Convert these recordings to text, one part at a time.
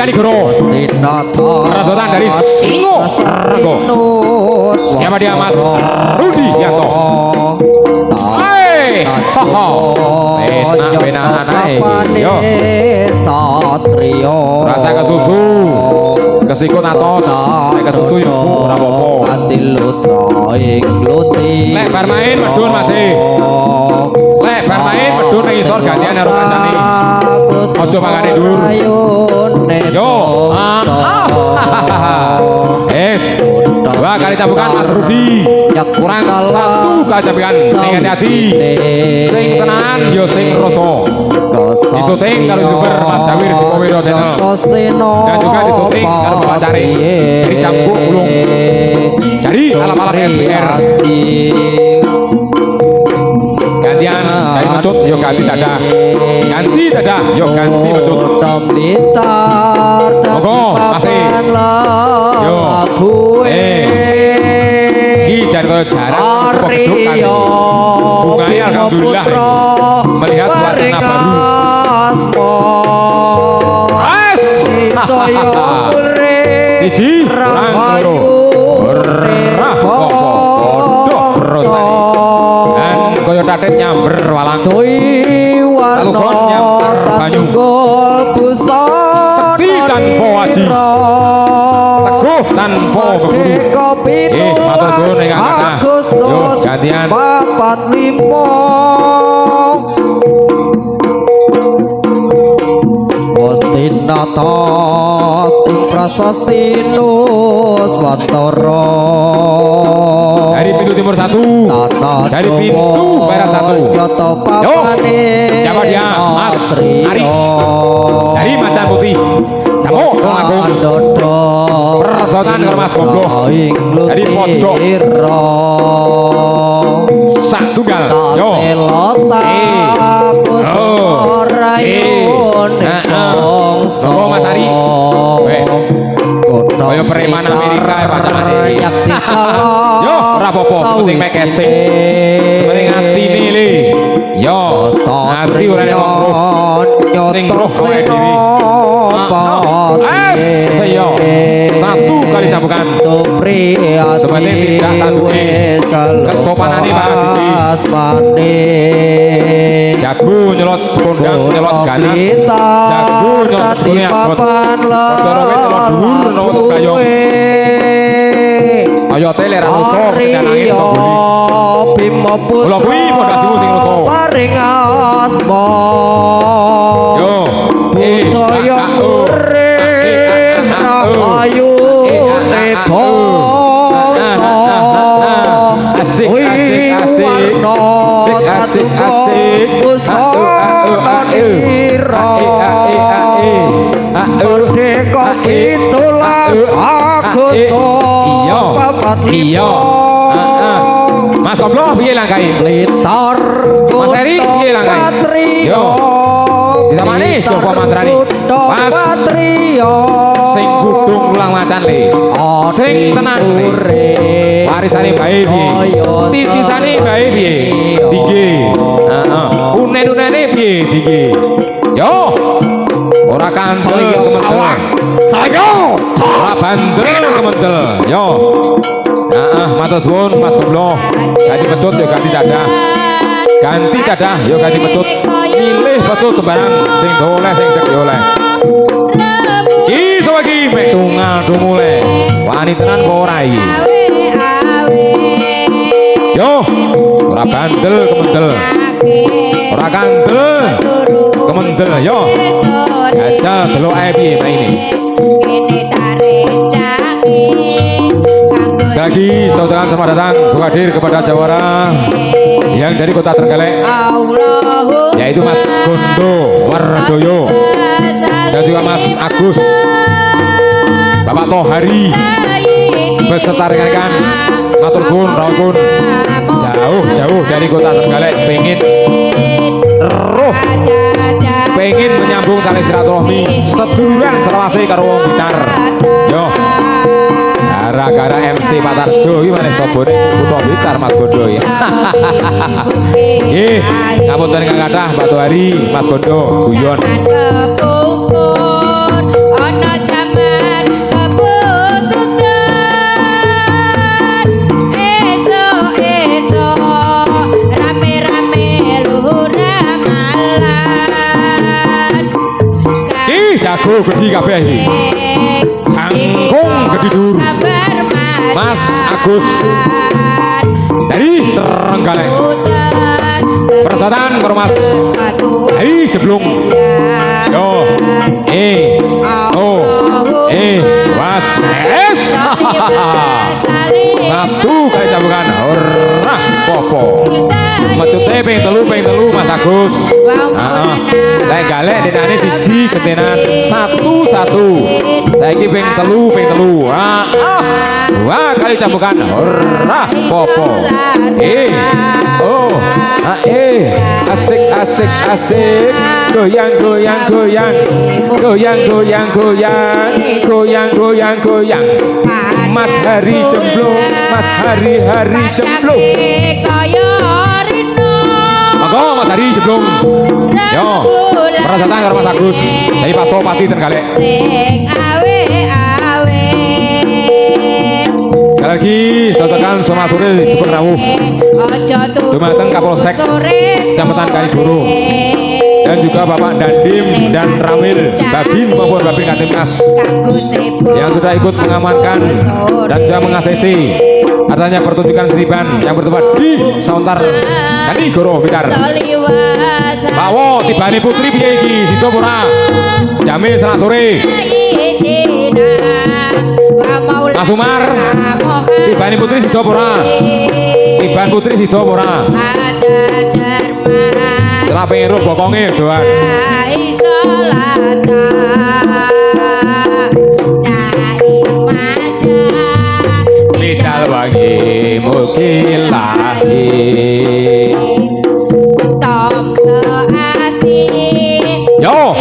Kanigoro Rasotan dari Singo Rego. Siapa dia Mas Rudi Yanto? Hei, enak yo. Satrio Rasa ke susu, kesikut atos, ke susu yo ora apa-apa. Lek bar main medun masih. Lek bar main medun ning isor gantian karo kancane. Aja mangane dhuwur. Yo. Es. Dua kali tabukan Mas Rudi. Kurang satu kali tabukan. Sing hati-hati. Sing tenan yo sing rasa. Disuting karo youtuber Mas Dawir di Powiro Channel. Dan juga disuting karo Bapak Cari dari Campur Ulung. Jadi alam-alam SBR. Gantian dari mecut yo ganti dadah. Ganti dadah yo ganti mecut. Monggo masih. Yo. Ki jan koyo jarang kok gedung kan. Bunganya alhamdulillah melihat suasana baru. As. Siji kurang loro. Dan koyo tatet nyamber walang. Lalu kon nyamber banyu. Sekti tanpa waji. Teguh tanpa berburu. Matur suwun ing kakak. Yo gantian. 45 Tinatos ing prasastinus Watara dari pintu timur 1, dari pintu barat 1. Yo, siapa dia? Mas Ari dari Macan Putih. Kamu Selangkung Persotan karo Mas Gomblo dari pojok sak tunggal. Yo. Sopo Mas Ari. Kaya preman Amerika ya pacamane. Yo, ora apa-apa, penting mek kesing. Penting atine le. Yo, ati ora nek wong sing roh kowe dhewe. Yo, satu kali cambukan. Sebenarnya tidak tanduki kesopanane Pak Didi. Jago nyelot kondang nyelot ganas. Jago nyelot sune abot. Kodorowe nyelot dhuwur nawa bayong. Ayo tele ra ruso kenange iso buli. Kula kuwi pondasimu sing ruso. Paring asma. Yo. Budaya urip ayu nebo. Asik asik asik. Asik asik merdeka itulah Agustus iya Mas Gomblo piye langkahe Blitar Mas Eri piye langkahe yo ditamani coba mantrane Mas sing gudung ulang macan le sing tenang le warisane bae piye titisane bae piye tinggi unen-unene piye tinggi yo ora kandel kementel sayo ora bandel kementel yo matur suwun Mas Gomblo ganti pecut yo ganti dadah yo ganti pecut milih pecut sembarang sing doleh sing dek yo oleh iki sawegi mek tunggal dumule wani tenan apa ora iki yo ora bandel kementel ora kandel kementel yo aja delok ae piye maine sekali lagi saudara selamat datang hadir kepada jawara yang dari kota Trenggalek yaitu Mas Gondo Wardoyo dan juga Mas Agus Bapak Tohari beserta rekan-rekan matur suwun rawuh jauh-jauh dari kota Trenggalek pengen menyambung tali silaturahmi seduluran selawase karo wong gitar yo gara-gara MC Pak Tarjo iki maneh sobone kutha gitar Mas Gondo ya nggih ngapunten ingkang kathah Pak Tohari Mas Gondo guyon jago gede kabeh iki. Jangkung gede dur. Mas Agus dari Trenggalek. Persotan karo Mas dari Jeblung. Yo. Was. Es. Satu kali cambukan. Ora popo. Metute ping telu Mas Agus. Heeh. Lek galek denane siji gentenan 1-1. Saiki ping telu. Wah kali cambukan. Ora popo. Asik. Goyang. Mas Hari Jemblung. Monggo Mas Hari Jemblung. Yo, perasaan karo Mas Agus dari Pasopati Trenggalek. Sing awe. Sekali lagi sotekan sama sore super rawuh. Dumateng Kapolsek Kecamatan Kanigoro. Dan juga Bapak Dandim dan Ramil Babin maupun Babin Katimnas yang sudah ikut mengamankan dan juga mengasesi adanya pertunjukan seniban yang bertempat di Sauntar Kanigoro Blitar. Bawo tibane putri piye iki sida ora? Jame senak sore. Mas Umar tibane putri sida ora? Tiban putri sida ora? Setelah pengen ruh bokonge doan. Midal wangi mukilahi Tom ke hati. Yo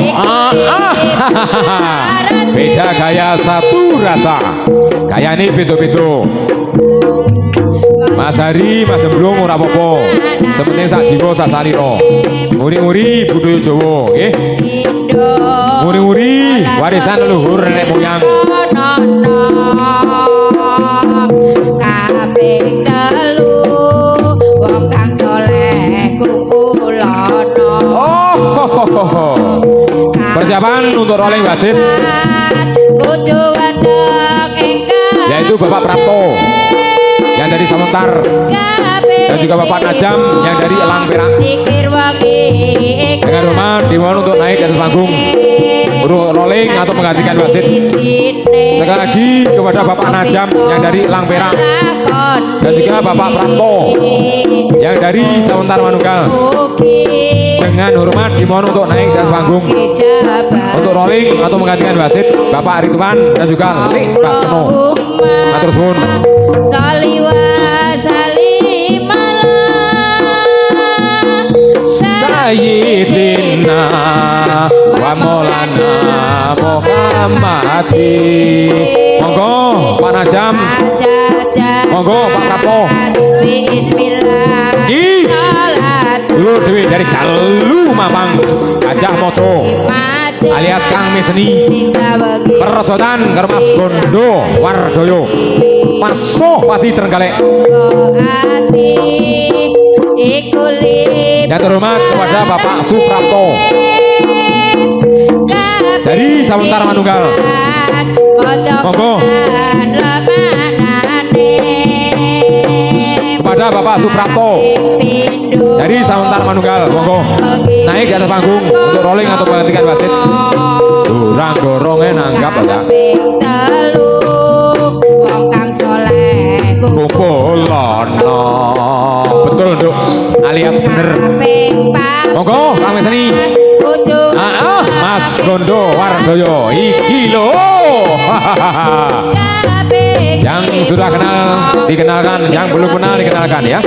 beda gaya satu rasa. Gaya ini pintu-pintu. Mas Hari, Mas Jemblung ora apa-apa. Sepenting sak jiwa sak salira. Nguri-nguri budaya Jawa, nggih. Nguri-nguri warisan leluhur nenek moyang. Kaping telu wong kang saleh kukulono. Persiapan untuk rolling wasit Kudu wadok ingkang yaitu Bapak Prapto yang dari Samuntar dan juga Bapak Najam yang dari Elang Perak. Dengan hormat dimohon untuk naik ke atas panggung untuk rolling atau menggantikan wasit. Sekali lagi kepada Bapak Najam yang dari Elang Perak dan juga Bapak Prapto yang dari Samuntar Manunggal. Dengan hormat dimohon untuk naik ke atas panggung untuk rolling atau menggantikan wasit Bapak Rituan dan juga Lik Basno. Matur suwun. Sayyidina wa Maulana Muhammadi. Monggo Pak Najam. Monggo Pak Prapto. Bismillah. Dulu dewi dari Jalu Mamang Gajah Moto alias Kang Meseni. Persotan karo Mas Gondo Wardoyo Pasopati Trenggalek. Dan terhormat kepada Bapak Suprapto dari Samuntar Manunggal. Monggo kepada Bapak Suprapto dari Samuntar Manunggal. Monggo naik di atas panggung untuk rolling atau menggantikan wasit. Durang dorongnya nanggap aja. Kumpulono betul Nduk alias bener. Monggo Kang Meseni. Mas Gondo Wardoyo iki lho. Yang sudah kenal dikenalkan, yang belum kenal dikenalkan ya.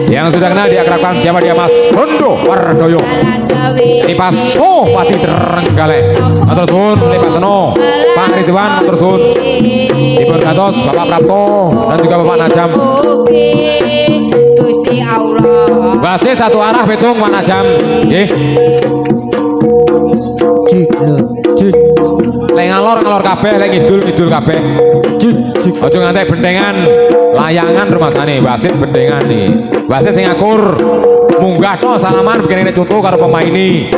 Yang sudah kenal diakrabkan siapa dia? Mas Gondo Wardoyo dari Pasopati Trenggalek. Matur suwun Lik Basno, Pak Ridwan matur suwun. Dipun gantos Bapak Prapto dan juga Bapak Najam. Gusti Allah. Wasit satu arah betung Pak Najam. Nggih. Lek ngalor kabeh, lek ngidul kabeh. Aja ngantek bendengan layangan rumasane wasit bendengan nih. Wasit sing akur munggah tok salaman begini contoh karo pemain ini.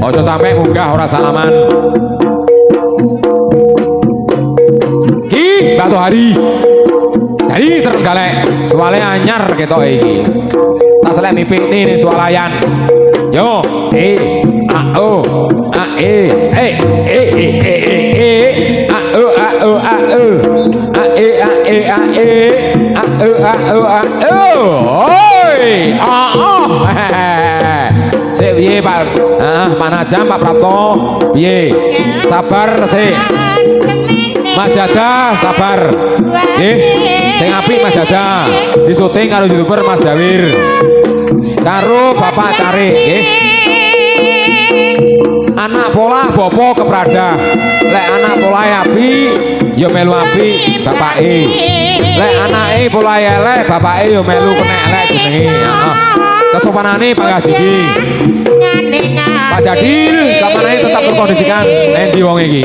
Ojo sampai munggah ora salaman. Ki Batu Hari. Dari Trenggalek, suale anyar ketok iki. Tak selek mipik nih sualayan. Yo, a o a e a o a o a o a e a e a e a o a o a o. Oi, Sik piye Pak? Pak Najam, Pak Prapto. Piye? Sabar sik. Mas Jada sabar. Nggih. Sing apik Mas Jada. Di syuting karo YouTuber Mas Dawir. Karo Bapak Cari, nggih. Anak pola bopo keprada. Lek anak pola api ya melu api bapake. Lek anake pola elek bapake ya melu kenek elek jenenge. Heeh. Kesopanane panggah didi. Pak Jadil, keamanane tetap terkondisikan. Endi wong iki?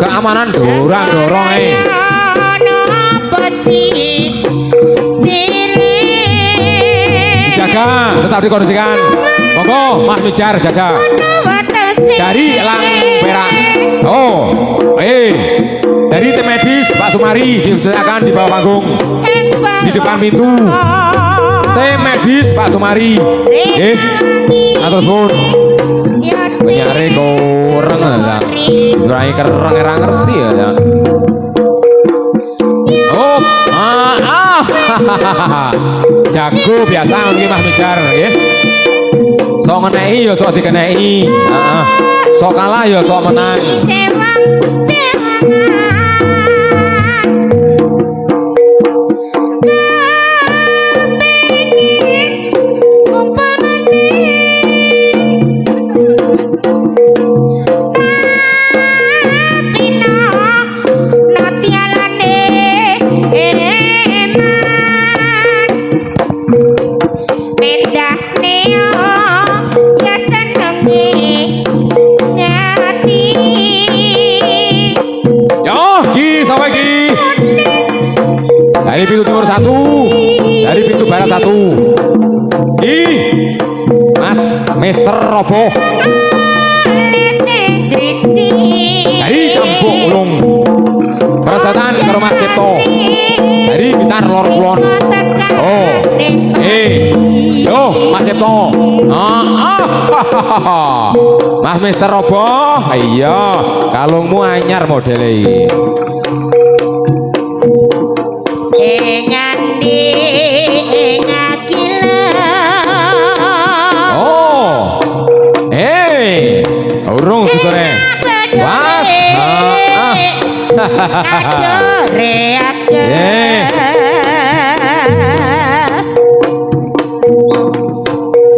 Keamanan dorong dijaga, tetap dikondisikan. Monggo Mas Mijar jaga dari Elang Perak. Oh dari tim medis Pak Sumari disilakan di bawah panggung di depan pintu. Tim medis Pak Sumari atur suwun. Nyari koreng lah, rai kereng era ngerti ya. Oh, jago biasa nggih Mas Mijar nggih. Sok ngeneki ya sok dikeneki. Heeh. Sok kalah ya sok menang. Dari pintu timur 1, dari pintu barat 1. Mas Mister Robo. Dari Campuk Ulung. Persatuan karo Mas Cipto. Dari Blitar Lor Kulon. Oh. Yo Mas Cipto. Mas Mister Robo. Iya, kalungmu anyar modele iki. Urung sutune. Was.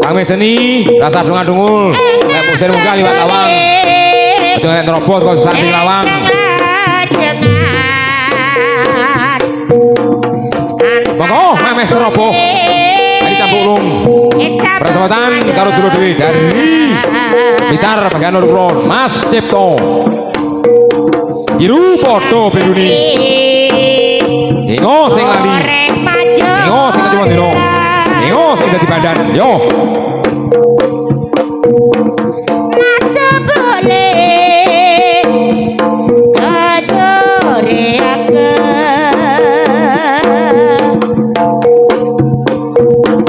Kami seni rasa dungul. Nek musim munggah liwat lawang. Aja nek nerobos kok samping lawang. Monggo Mas Robo. Dari Campuk Ulung. Persempatan karo dulu dewi dari Blitar bagian Lor Kulon Mas Cipto. Iru podo Beruni. Ingo sing lali. Ingo sing dadi wondino. Ingo sing dadi badan. Yo. Masa boleh adore aku.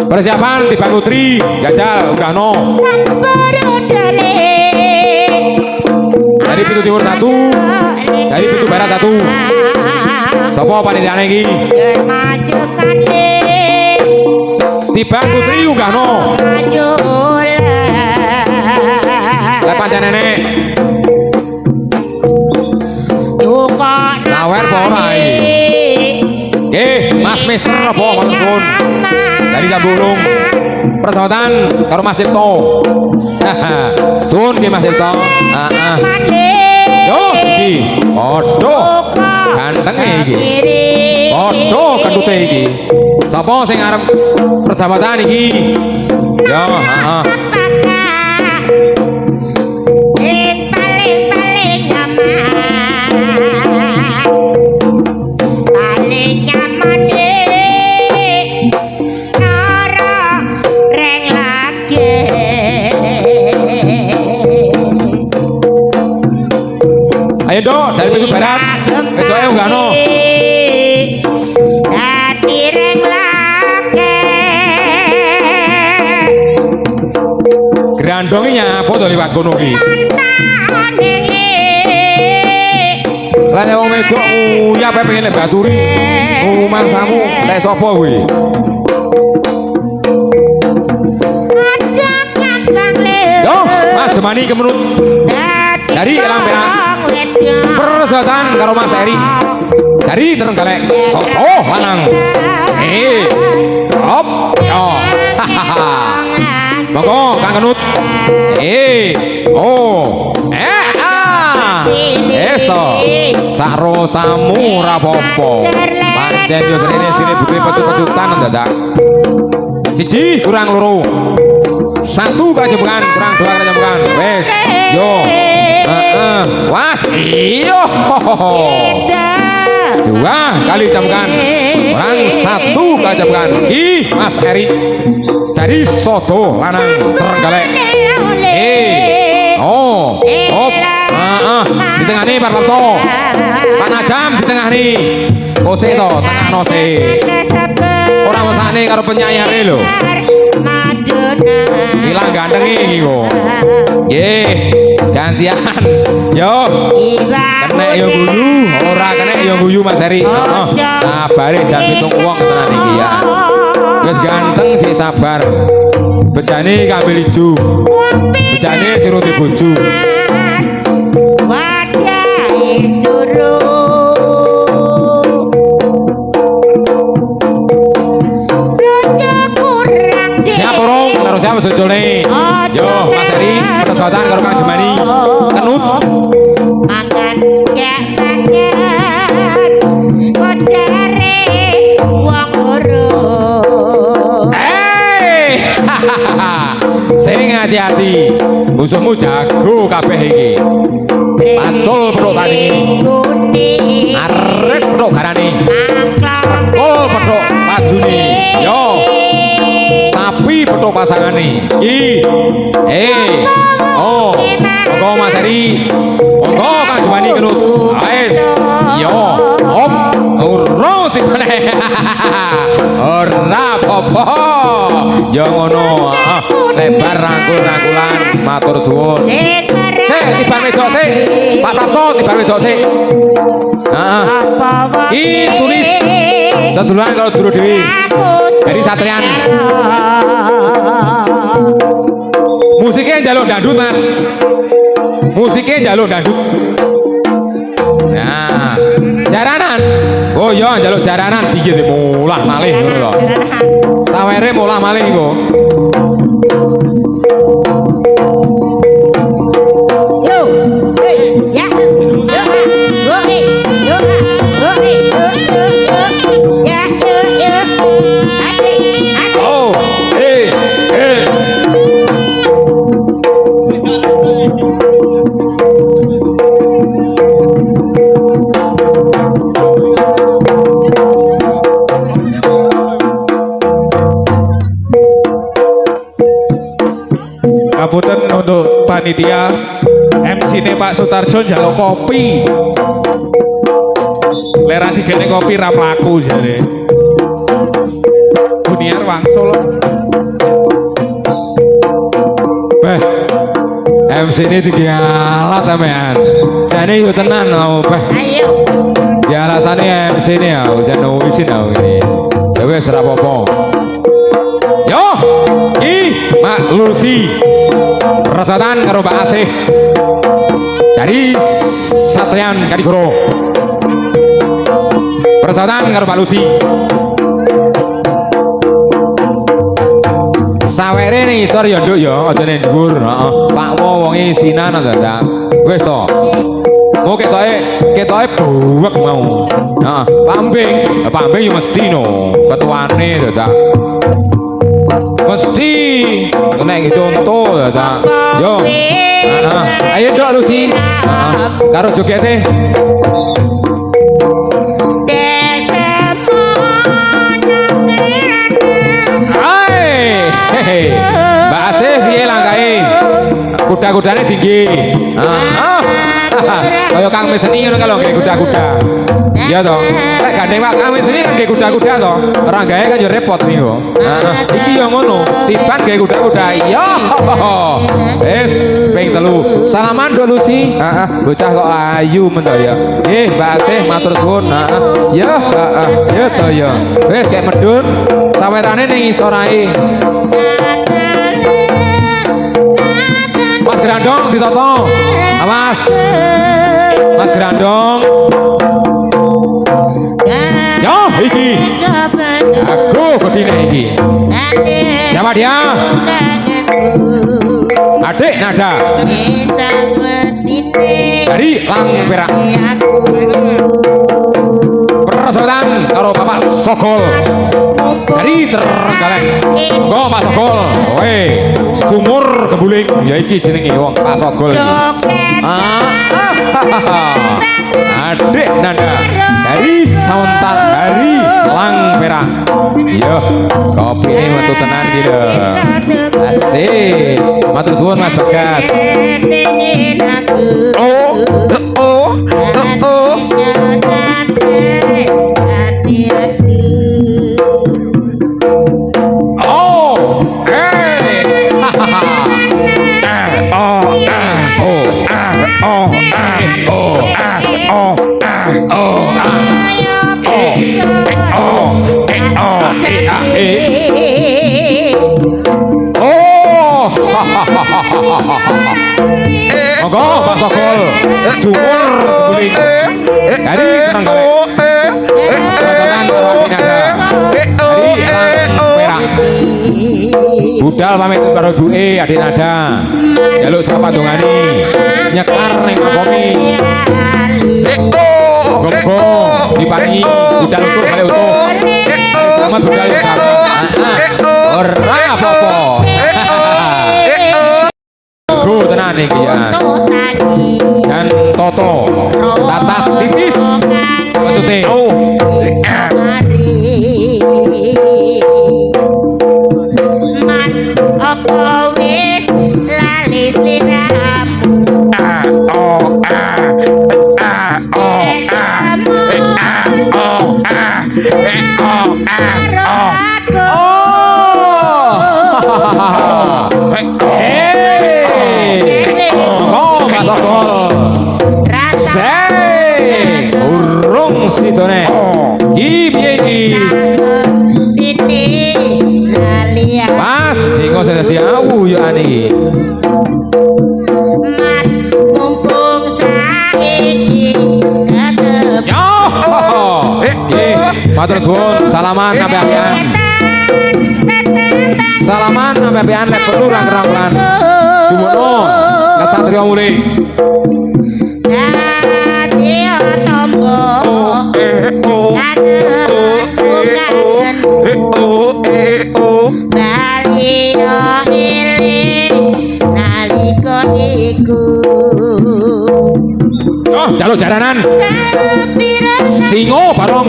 Persiapan tiba Putri, Jajal, Ugano. Dari pintu timur 1, dari pintu barat 1. Sopo panitiane iki? Tiba Putri Ugano. Lah pancen nenek. Sawer apa ora iki? Nggih, Mas Mister apa matur dari Campuk Ulung. Persempatan karo Mas Cipto. Sun nggih Mas Cipto. Heeh. Yo iki padha gantenge iki. Padha kentute iki. Sapa sing arep persahabatan iki? Yo, heeh. Sing paling nyaman. Paling nyaman Nara reng lagi. Ayo dok, dari pintu barat. Itu ayo enggak no. Dadi reng lake. Grandongnya apa to liwat kono ki? Lah wong wedok ya pengen lek baturi. Mangsamu lek sapa kuwi? Yo, Mas Demani kemenut. Dari Elang Perak. Persahabatan karo Mas Eri. Dari Trenggalek. Soto lanang. Hop. Yo. Hahaha. Monggo Kang Kenut. Oh. Esto. Sakro samu rapopo. Pancen yo sini bukti pecut-pecutan dadak. Siji kurang loro. Satu kajembukan kurang dua kajembukan. Wes. Yo. Was. Iyo. Dua kali jamkan. Kurang satu kajembukan. Ki Mas Eri. Dari Soto lanang Trenggalek. Oh. Hop. Di tengah nih Pak Lopto. Pak Najam di tengah nih. Ose to, tengah nose. Orang mesane karo penyanyi are lho. Hilang ganteng iki kok. Nggih, gantian. Yo. Kena yo guyu, ora kena yo guyu Mas Heri. Heeh. Sabare jan pitung wong tenan iki ya. Wis ganteng sik sabar. Bejane kambil ijo. Bejane siruti bojo. Siapa rong? Karo siapa jojone? Yo, Mas Heri, persahabatan karo Kang Jemani. Kenut. Mangan ya mangan. Kocare wong urung. Sing hati-hati. Musuhmu jago kabeh iki. Patul pedhok tani. Arep pedhok garane. Kol pedhok pajune. Yo. Sapi pedhok pasangane. Ki. Oh. Monggo Mas Heri. Monggo Kang Jemani Kenut. Wes. Yo. Hop. Urung sing meneh. Ora apa-apa. Yo ngono. Lebar rangkul-rangkulan matur suwun. Sik tiban wedok sik. Pak Prapto tiban wedok sik. Heeh. Ki Sulis. Seduluran kalau dulu dewi. Dari Satrian. Musiknya njaluk dangdut Mas. Musiknya njaluk dangdut. Nah, jaranan. Oh iya njaluk jaranan dikit mulah malih ngono lho. Sawere mulah malih iku. Yo. Ya. Oh, Kabupaten untuk panitia MC ne Pak Sutarjo njaluk kopi. Lera digene kopi ra mlaku jare. Buniar wangsul. Beh. MC ini digalat sampean. Jane yo tenan mau beh. Ayo. Ya alasane MC ini ya, jan isin aku ini. Ya wis ora apa-apa. Yo, ki Mak Lucy. Persahabatan karo Mbak Asih. Dari Satrian Kadigoro. Persahabatan karo Pak Lucy. Sawere ning isor ya nduk ya, aja ning dhuwur, heeh. Pak wonge sinan ta. Wis to. Mau ketoke buwek mau. Heeh, pambing yo mesti no, ketuane ta. Mesti nek contoh ta. Yo. Heeh. Ayo nduk Lucy. Heeh. Karo jogete. Mbak Asih piye langkahe? Kuda-kudane tinggi. Heeh. Kaya Kang Meseni ngono kalau nggih kuda-kuda. Iya toh. Lek gandeng Pak Kang Meseni kan nggih kuda-kuda toh. Ora gawe kan yo repot niku. Heeh. Iki yo ngono. Tiban nggih kuda-kuda. Yo. Wis ping 3. Salaman Do Lucy. Heeh. Bocah kok ayu men to ya. Nggih, Mbak Asih matur suwun. Heeh. Yo, heeh. Yo to yo. Wis kek medun. Sawerane ning isor ae. Mas Grandong ditoto. Awas. Mas Grandong. Yo, iki. Aku kodine iki. Siapa dia? Adik Nada. Dari Lang Perak. Persoalan karo Bapak Sokol. Dari Trenggalek. Go Pak Sokol. Woi, sumur kebuling. Ya iki jenenge wong Pak Sokol iki. Adik Nanda dari Sawantan dari Lang Perak. Yo, kopi ini metu tenan gitu. Asik. Matur suwun Mas Bagas. Monggo Pak Sokol. Sumur kebuling. Dari Trenggalek. Persoalan karo Adik Nada. Dari Lang Perak. Budal pamit karo ibuke Adik Nada. Jaluk sapa dongani. Nyekar ning makomi. Gombo diparingi budal utuh kali utuh. Selamat budal selamat. Ora apa-apa. Go tenan iki ya. Dan Toto tatas tipis pecute. Mas apa wis lali sliramu. Urung sidone. Ki piye iki? Mas, dinggo dadi awu yo ani. Mas mumpung saiki ketep. Yo. Nggih, matur suwun, salaman sampe apian. Salaman sampe apian lek perlu rangkran. Sumono, kesatria mule. Oh, jaluk jaranan. Singo barong.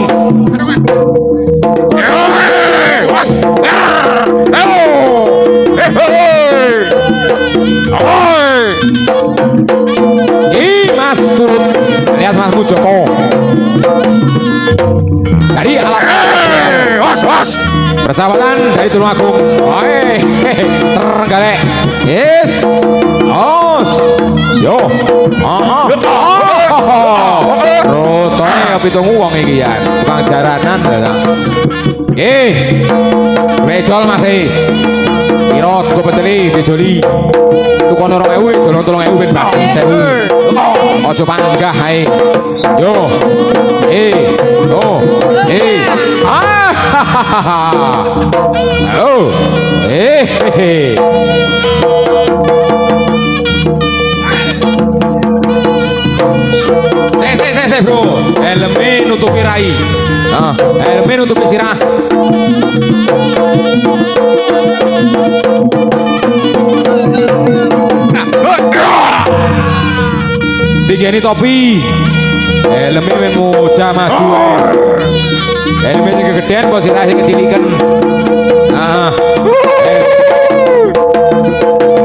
Mas turun alias Mas Mujoko dari alat was persahabatan dari Tulungagung. Trenggalek. Yes. Os. Yo. Rusone pitung wong iki ya. Tukang jaranan ta. Nggih. Mejol Mas e. Piro sego peteli dijoli. Tukono 2000, dolong 3000 ben baten 1000. Aja panggah ae. Yo. Oh. Oh. Saya bro, helme nutupi rai. Helme nutupi sirah. Digeni topi. Helme memuja maju. Helme sing kegedean kok sirah sing kecilikan.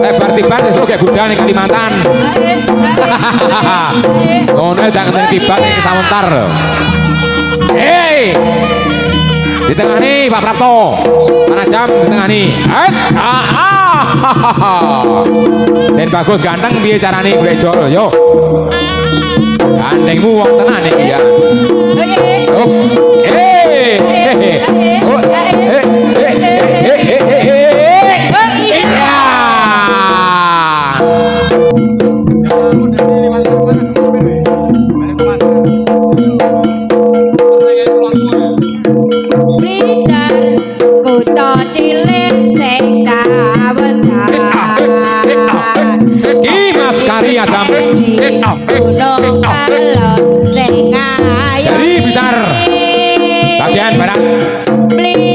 Lebar tiba tiba besok kayak budal ning Kalimantan. Ngono dak ngene tiba ning Sawentar. Hei. Di tengah nih Pak Prapto. Panajam di tengah nih. Dan bagus ganteng piye carane grejol yo. Gandengmu wong tenan iki ya. Oh. Dari Blitar bagian barat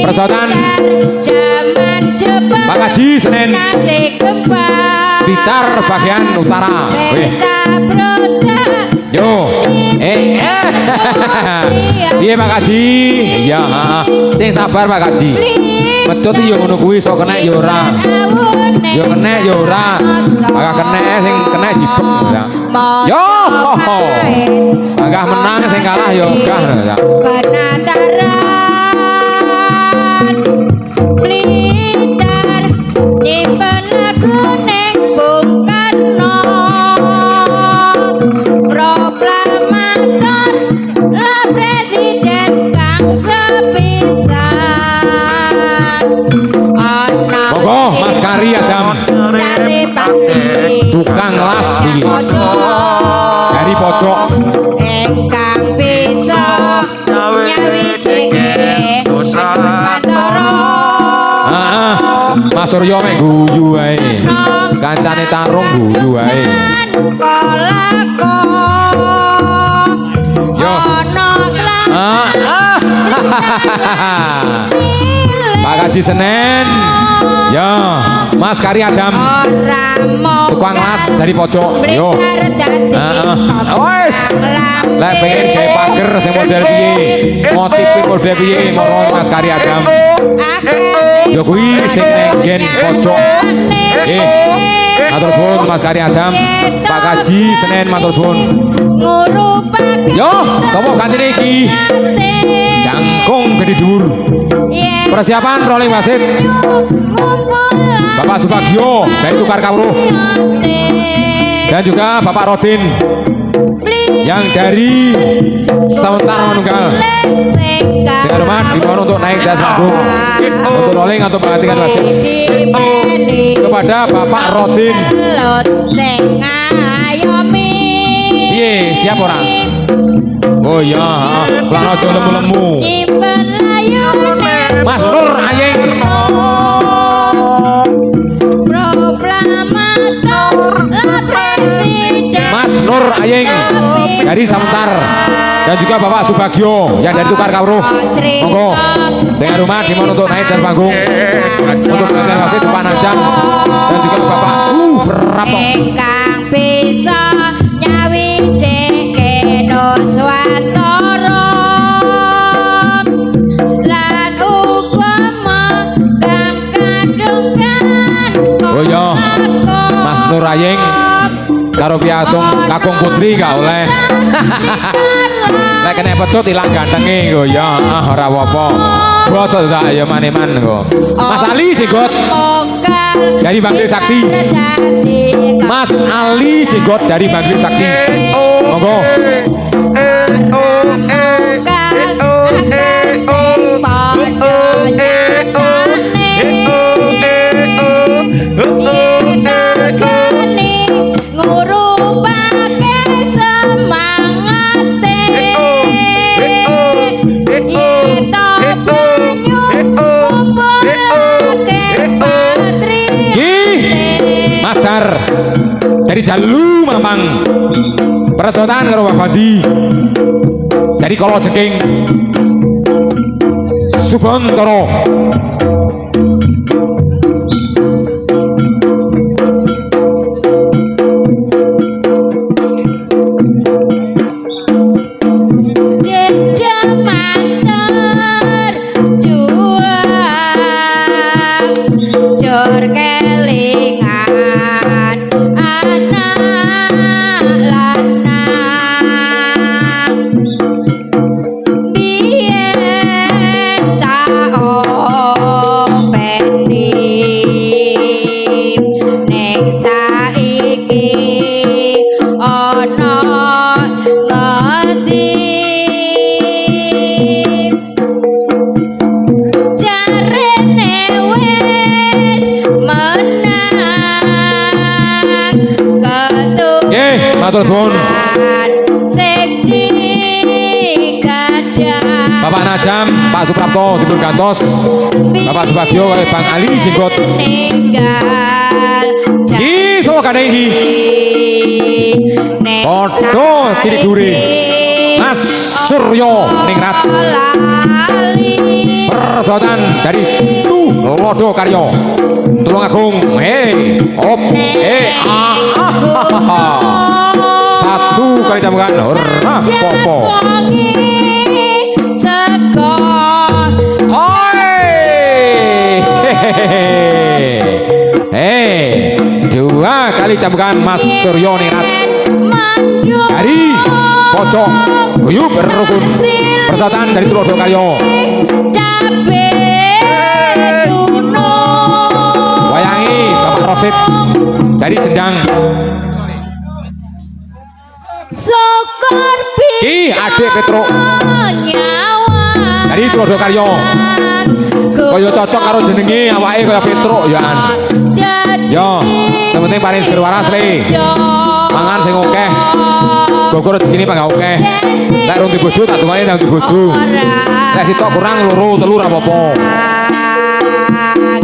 Persotan Pak Haji Senen Blitar bagian utara. Wih. Yo iya Pak Haji. Iya sing sabar Pak Haji. Mecut yo ngono kuwi sok kena yo ora. Yo kena yo ora. Agak kena sing kena jibek. Yo. Agak menang sing kalah yo gah. Penataran Blitar nyimpen lagu ning Bung Karno. Proklamator lah presiden kang sepisan. Monggo Mas Kari Adam. Cari bakti Tukang las iki. Dari pojok engkang bisa nyawijake Agus Pantoro. Mas Suryo mek guyu ae. Kancane tarung guyu ae. Kolako Yo. ono klan Pak Haji Senen. Ya, Mas Kari Adam. ora mau Tukang las dari pojok. Yo. Wes. Lek pengen gawe pager sing model piye? Motife model piye moro Mas Kari Adam. Yo kuwi sing nenggen pojok. Matur suwun Mas Kari Adam. Pak Haji Senen matur suwun. ngurupake Yo, sapa gantine iki? Jangkung gede dhuwur. Persiapan rolling wasit. Bapak Subagio dari Tukar Kawruh dan juga Bapak Rodin yang dari Sawentar Manunggal. Dengan hormat dimohon untuk naik ke atas panggung untuk rolling atau perhatikan wasit kepada Bapak Rodin. Piye, siap orang? Oh iya, lan aja lemu-lemu. Mas Nur Ayeng. Mas Nur Ayeng dari Sawentar dan juga Bapak Subagio yang dari Tukar Kawruh. Monggo dengan rumah dimohon untuk naik dan panggung untuk perhatikan wasit Pak Najam dan juga Bapak Suprapto. Engkang bisa nyawijake Nuswantara lan uga megang kadungan. Oh iya, Mas Nur Ayeng karo piatung Kakung Putri gak oleh. Lek kena petut ilang gantenge nggo ya, ora apa-apa. Bosok dak ya maneman nggo. Mas Ali Jenggot dari Bangkit Sakti. Mas Ali Jenggot dari Bangkit Sakti. Monggo. Master dari Jalu Mamang Persotan karo Wabadi dari Kolo Jeking Subontoro. Jor kelingan matur suwun. Sekti kadang Bapak Najam, Pak Suprapto dipun gantos. Bapak Subagio kali Bang Ali Jenggot. ninggal Iki sapa gane iki? Padha cilik dure. Mas Suryo Ningrat. Persoalan dari Lodo Karyo. Tulung Agung. Op. Satu kali cambukan. Ora popo. Sekor dua kali cambukan Mas Suryo Ningrat dari pojok guyub rukun persatuan dari Lodo Karyo. cabe tuno Wayangi Bapak Rosid dari Sendang. Sokor Ki adik Petro nyawa dari Lodo Karyo. Kaya cocok karo jenenge awake kaya Petruk ya an. Yo, sementing paling seger waras le. Mangan sing akeh. Gogor rezekine pangga akeh. Lek rung dibojo tak dumane nang dibojo. Lek sitok kurang loro telu ora apa-apa.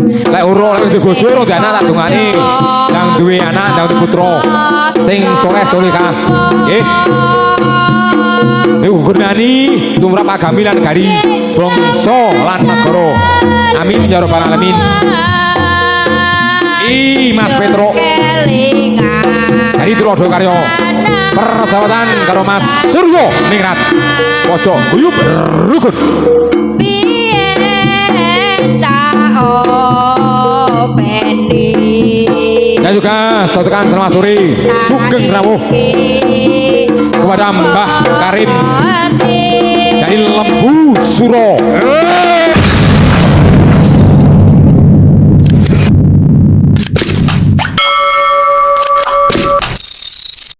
Lek ora lek dibojo rung di anak tak dungani. Nang duwe anak nang duwe putra. Sing soleh solehah. Nggih. Niku gunani tumrap agami lan gari bangsa lan negara. Amin ya rabbal alamin. Mas Petro dari Lodo Karyo persahabatan karo Mas Suryo Ningrat pojok guyub rukun. Dan juga sotekan selamat sore Sugeng Rawuh kepada Mbah Karim dari Lembu Suro.